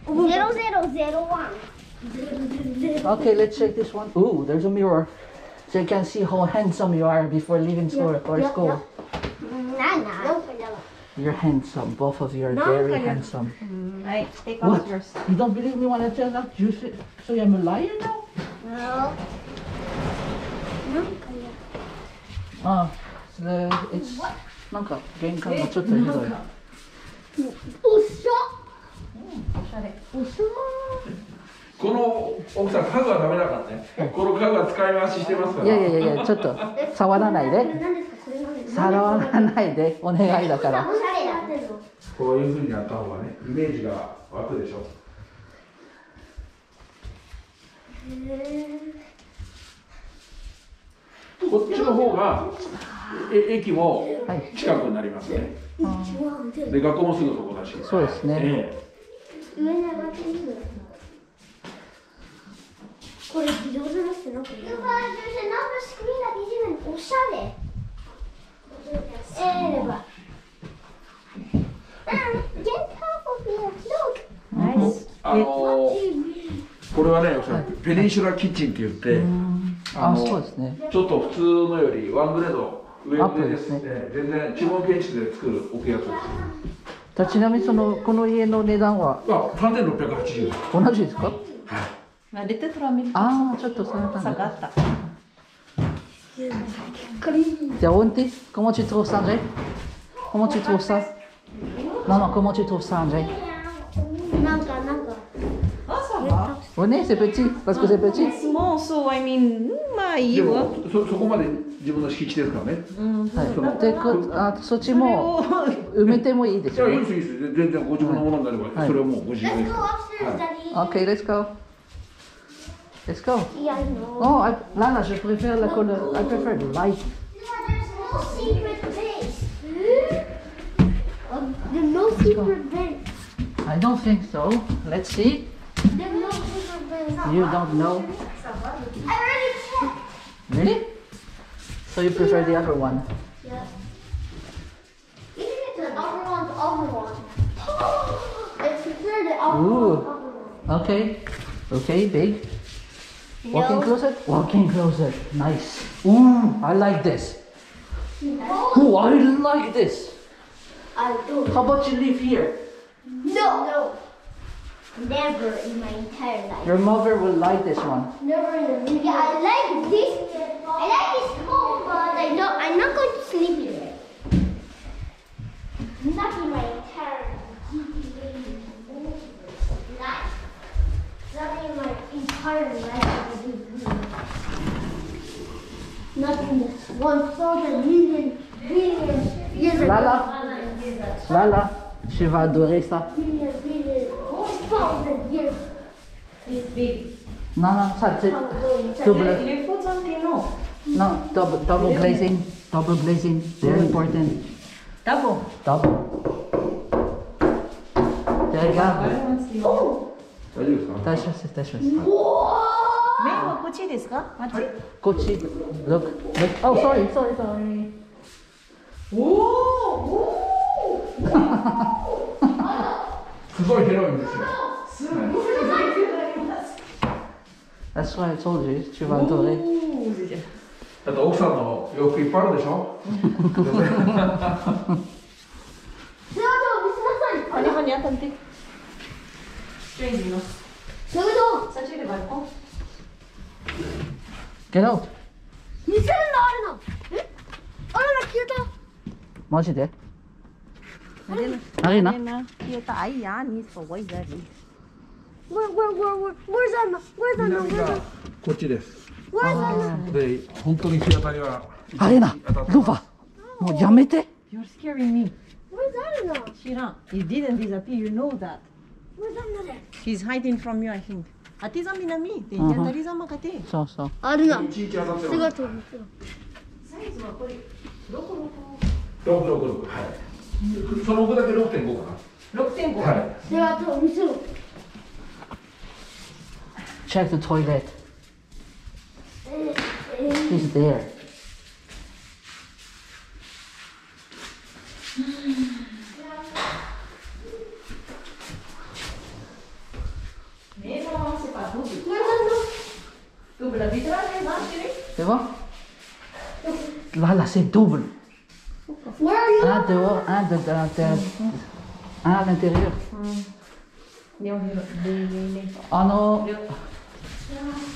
0001. Okay, let's check this one. Ooh, there's a mirror. So you can see how handsome you are before leaving school or school. You're handsome. Both of you are very handsome. Right, take off yours. You don't believe me when I tell that? So I'm a liar now? No. Ah, so it's なんか玄関がちょっとひどい。おっしゃ。この奥さん家具はダメだからね。この家具は使い回ししてますから。いやいやちょっと触らないで。触らないでお願いだから。こういう風にやった方がね、イメージが湧くでしょ。こっちの方が駅も近くになりますね。で学校もすぐそこだし。そうですね。上に上がってみる。これ自動じゃなくてなんか。There's another screen that is even おしゃれ。Get half of here. Look. これはね、ペニンシュラキッチンって言って、そうですね。ちょっと普通のよりワングレード上ですね。全然注文建築で作る置くやつです。ちなみにこの家の値段は3680円。同じですか？Ma dite 3000. ああ、ちょっと下がったね。下がった。Tiens, Ronti, comment tu trouves ça, André? Comment tu trouves ça? Non, comment tu trouves ça, André? なんか。あ、ça va. Oui, c'est petit, parce que c'est petit. Small, so I mean, まあいいでわ。もそこまで自分の敷地ですからね。はい。で、そっちも埋めてもいいですいや、よね。いいです、いいです。全然ご自分のものになれば、それはもうご自由です。Okay, let's go. Let's go. Yeah, I know. Oh, Lala, je préfère la couleur. I prefer the light. There's no secret base. There's no secret base. I don't think so. Let's see. There's no secret base. You don't know. I already checked. Really? So you prefer the other one? Yeah. Even if the other one. I prefer the other Ooh. one. Okay. Okay, big. Walking closer? Walking closer. Nice. Ooh, I like this. Ooh, I like this. I do. How about you live here? No. Never in my entire life. Your mother will like this one. Never in a million. Yeah, I like this. I like this home, but I'm not going to sleep here. Not in my entire life. Not in my entire life. Not in 1,000 million years ago. Lala, tu vas adorer ça. Billion, 1,000 years. It's big. Non, ça c'est double. Il faut something, no? No, double glazing. Double glazing. Very important. Double. There you go. Oh! 大丈夫ですか？大丈夫です。大丈夫です。麺はこっちですか？あっち？こっち。Look. Oh, sorry. すごい広いんですよ。すごい広います。That's why I told you. Tu vas adorer. だって奥さんの洋服いっぱいあるでしょ。Hani attentik. Strange, no? Sa c'è il balcone? Get out. 2000のあるの。あらら消えた。マジで？ Arena. Kita ay yan, so why that? Where's Anna? Where's Anna? 南がこっちです。 Where's Anna? で、本当に日当たりは。アレナ、ルファ、もうやめて。You're scaring me. Where's Anna? Shiran, he didn't disappear, you know that. Where's Anna there? He's hiding from you, I think. Atiza minami, te yatariza makate. そうそう。あるな。いちいち当たってます。姿を見せろ。サイズはこれ、どこ666、はい。その奥だけ6.5かな。 6.5。はい。姿を見せろ。Check the toilet. He's there. Double vitrage, là, chérie. Tu vois? Là, c'est double. Where are you? Un dehors, un dedans, un à l'intérieur.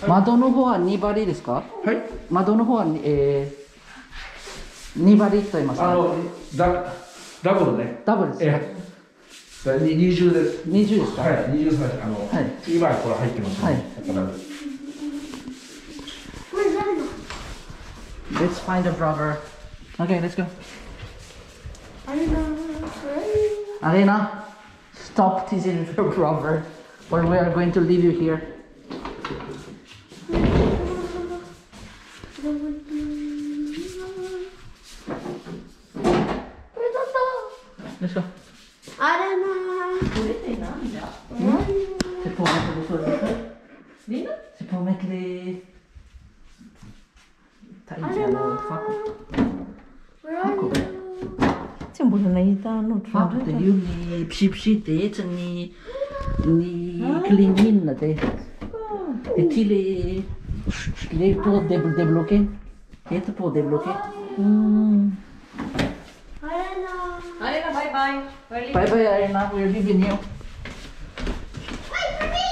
窓の方は2張りですか？はい。窓の方は、2張りと言いますか？ダブルね。ダブルです。二重です。 20ですか？はい、二重サイズ。はい今これ入ってますね。はいだから Where's Emma? Let's find a brother. Okay, let's go. I don't know. Where are you? Arena, stop teasing your brother, or we are going to leave you here. Where's Papa? Let's go. I don't know. Where are you? C'est pour mettre les choses. Lina? C'est pour mettre les. I don't know. Where are you? Tsy mbola nahita ano Fako dia io ny psipsi dia etsy ny clean dia ety le pour débloquer. Eto pour débloquer. I don't know. Alina, bye-bye. We're Bye bye Arena, we're leaving you. Wait for me!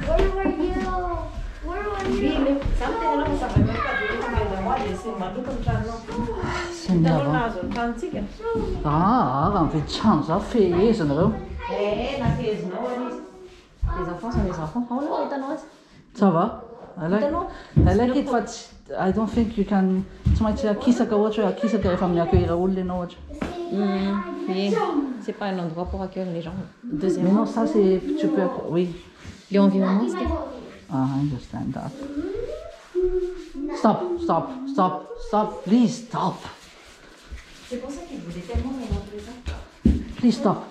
Where were you? Where were you? leaving. Something alam sa kanya ka dito ka may nawali si madukon trano. Sendava. Nazo, tansiga. Ah, on fait chance, ça fait ça non? Na fez não, les enfants sont les enfants. On l'a été noise. Ça va? I like it, but I don't think you can. Słuchajcie, kisaka oczy, kisaka familja yra ulle no oczy. Oui, c'est pas un endroit pour accueillir les gens. Mais Deuxièmement, non, ça c'est, tu peux, oui. l'environnement, c'était. I understand that. Stop, please stop. C'est pour ça qu'ils voulaient tellement me montrer ça. Please stop.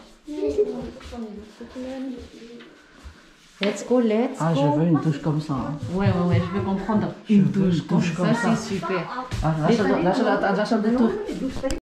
Let's go, let's Ah, je veux une douche comme ça. Hein. Ouais, je veux comprendre. Je veux une douche comme ça. C'est super. Ah, là, ça doit être tout.